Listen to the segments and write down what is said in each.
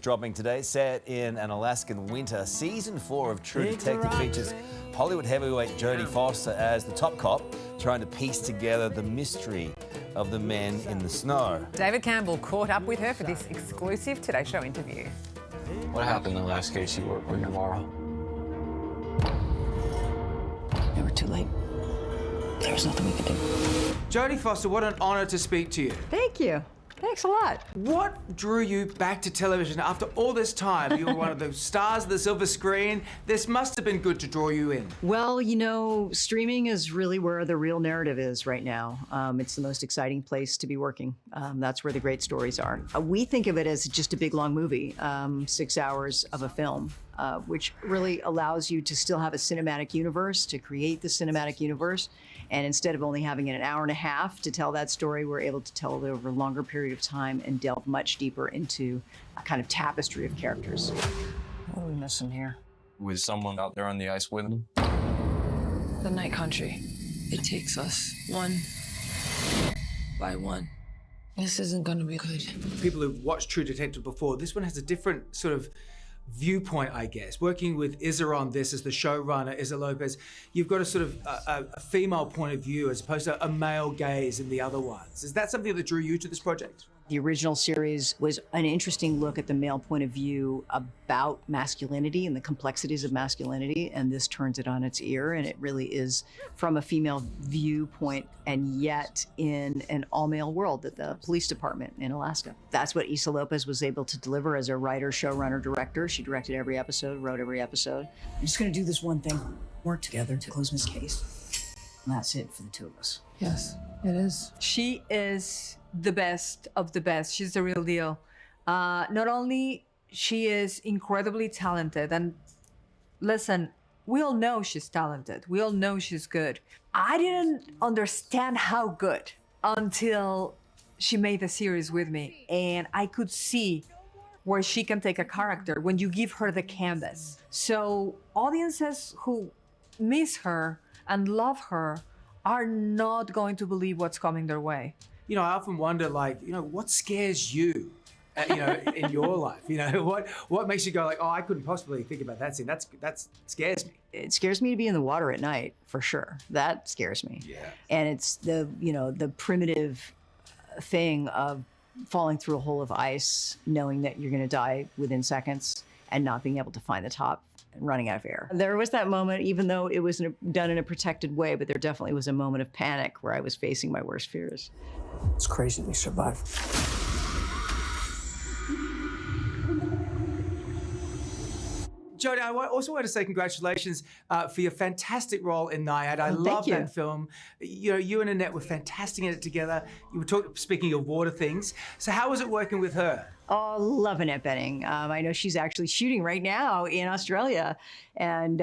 dropping today. Set in an Alaskan winter, season 4 of True Detective features Hollywood heavyweight Jodie Foster as the top cop, trying to piece together the mystery of the men in the snow. David Campbell caught up with her for this exclusive Today Show interview. What happened in the last case you worked with tomorrow? We were too late. There was nothing we could do. Jodie Foster, what an honour to speak to you. Thank you. Thanks a lot. What drew you back to television after all this time? You were one of the stars of the silver screen. This must have been good to draw you in. Well, you know, streaming is really where the real narrative is right now. It's the most exciting place to be working. That's where the great stories are. We think of it as just a big, long movie, 6 hours of a film, which really allows you to still have a cinematic universe, to create the cinematic universe. And instead of only having an hour and a half to tell that story, we're able to tell it over a longer period of time and delve much deeper into a kind of tapestry of characters. What are we missing here? With someone out there on the ice with him? The night country. It takes us one by one. This isn't gonna be good. People who've watched True Detective before, this one has a different sort of viewpoint, I guess. Working with Izza on this as the showrunner, Izza Lopez, you've got a sort of a female point of view as opposed to a male gaze in the other ones. Is that something that drew you to this project? The original series was an interesting look at the male point of view about masculinity and the complexities of masculinity, and this turns it on its ear, and it really is from a female viewpoint, and yet in an all-male world at the police department in Alaska. That's what Izza Lopez was able to deliver as a writer, showrunner, director. She directed every episode, wrote every episode. I'm just gonna do this one thing, work together to close this case. And that's it for the two of us. Yes, it is. She is the best of the best. She's the real deal. Not only she is incredibly talented, and listen, we all know she's talented. We all know she's good. I didn't understand how good until she made the series with me, and I could see where she can take a character when you give her the canvas. So audiences who miss her and love her are not going to believe what's coming their way. You know, I often wonder, like, you know, what scares you, you know, in your life? You know, what makes you go like, oh, I couldn't possibly think about that scene. That scares me. It scares me to be in the water at night, for sure. That scares me. Yeah. And it's the, you know, the primitive thing of falling through a hole of ice, knowing that you're going to die within seconds and not being able to find the top and running out of air. There was that moment, even though it was done in a protected way, but there definitely was a moment of panic where I was facing my worst fears. It's crazy we survived. Jodie, I also want to say congratulations for your fantastic role in Naiad. I love thank you. that film. You know, you and Annette were fantastic in it together. You were speaking of water things. So how was it working with her? Oh, love Annette Bening. I know she's actually shooting right now in Australia. And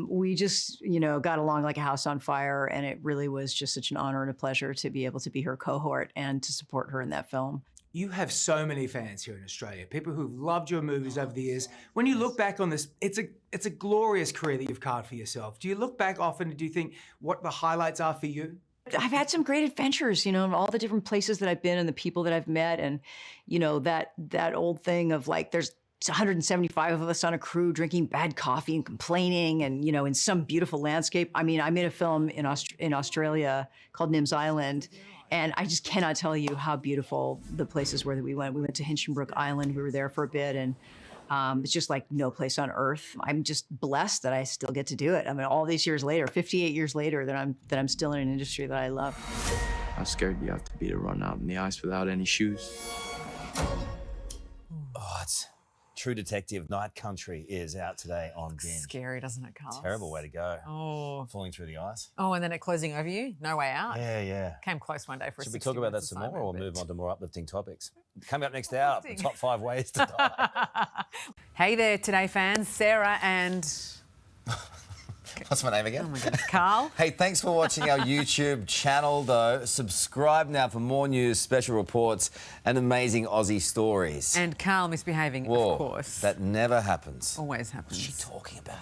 we just, you know, got along like a house on fire. And it really was just such an honor and a pleasure to be able to be her cohort and to support her in that film. You have so many fans here in Australia, people who've loved your movies over the years. When you look back on this, it's a glorious career that you've carved for yourself. Do you look back often and do you think what the highlights are for you? I've had some great adventures, you know, in all the different places that I've been and the people that I've met. And, you know, that old thing of like, there's 175 of us on a crew drinking bad coffee and complaining and, you know, in some beautiful landscape. I mean, I made a film in Australia called Nims Island. And I just cannot tell you how beautiful the places were that we went. We went to Hinchinbrook Island. We were there for a bit, and it's just like no place on earth. I'm just blessed that I still get to do it. I mean, all these years later, 58 years later, that I'm still in an industry that I love. How scared do you have to be to run out in the ice without any shoes? Oh, it's True Detective Night Country is out today on Binge. Scary, doesn't it, Carl? Terrible way to go. Oh. Falling through the ice. Oh, and then it closing over you? No way out? Yeah. Came close one day for a Should we talk about that 60 some more assignment, or but- move on to more uplifting topics? Coming up next hour, the top 5 ways to die. Hey there, Today fans. Sarah and... What's my name again? Oh my goodness, Carl. Hey, thanks for watching our YouTube channel, though. Subscribe now for more news, special reports, and amazing Aussie stories. And Carl misbehaving, Whoa, of course. that never happens. Always happens. What's she talking about?